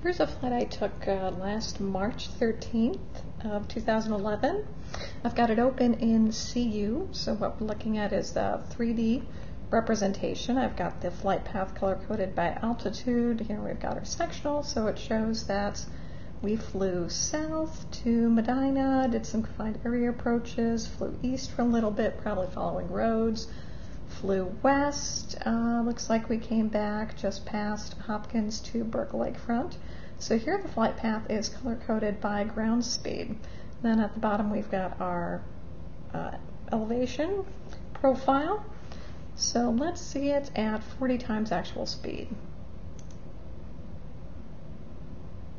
Here's a flight I took last March 13th of 2011. I've got it open in SeeYou, so what we're looking at is the 3D representation. I've got the flight path color-coded by altitude. Here we've got our sectional, so it shows that we flew south to Medina, did some confined area approaches, flew east for a little bit, probably following roads, flew west, looks like we came back just past Hopkins to Burke Lakefront. So here the flight path is color-coded by ground speed. Then at the bottom we've got our elevation profile. So let's see it at 40 times actual speed.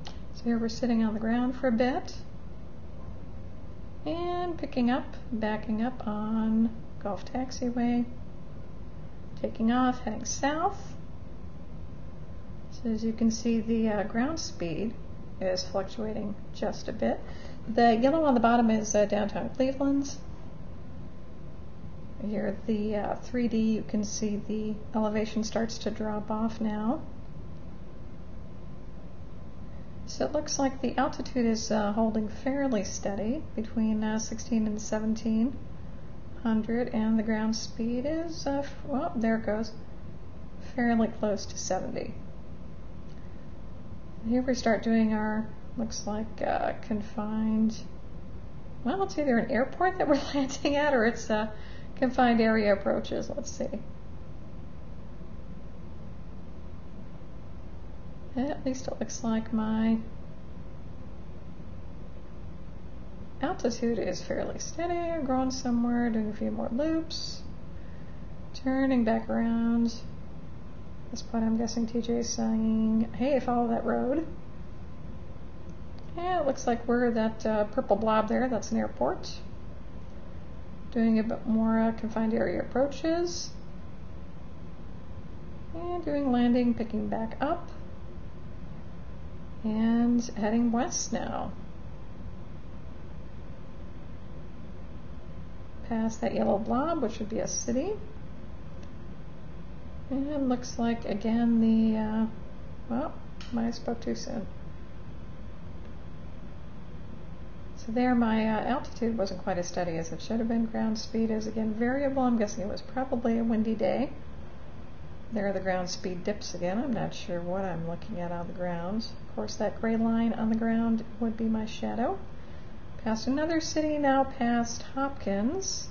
So here we're sitting on the ground for a bit and picking up, backing up on Gulf Taxiway, taking off, heading south. So as you can see, the ground speed is fluctuating just a bit. The yellow on the bottom is downtown Cleveland. Here the 3D, you can see the elevation starts to drop off now. So it looks like the altitude is holding fairly steady between 16 and 1700, and the ground speed is, well, there it goes, fairly close to 70. Here we start doing our, looks like confined, well, it's either an airport that we're landing at or it's confined area approaches. Let's see. At least it looks like my altitude is fairly steady. I'm going somewhere, doing a few more loops, turning back around. At this point I'm guessing TJ's saying, hey, follow that road. Yeah, it looks like we're that purple blob there, that's an airport. Doing a bit more confined area approaches. And doing landing, picking back up. And heading west now. Past that yellow blob, which would be a city. And looks like, again, the, well, I spoke too soon. So there my altitude wasn't quite as steady as it should have been. Ground speed is, again, variable. I'm guessing it was probably a windy day. There the ground speed dips again. I'm not sure what I'm looking at on the ground. Of course, that gray line on the ground would be my shadow. Past another city, now past Hopkins,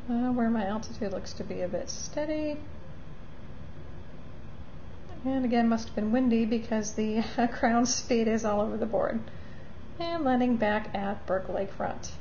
where my altitude looks to be a bit steady. And again, must have been windy because the ground speed is all over the board. And landing back at Burke Lakefront.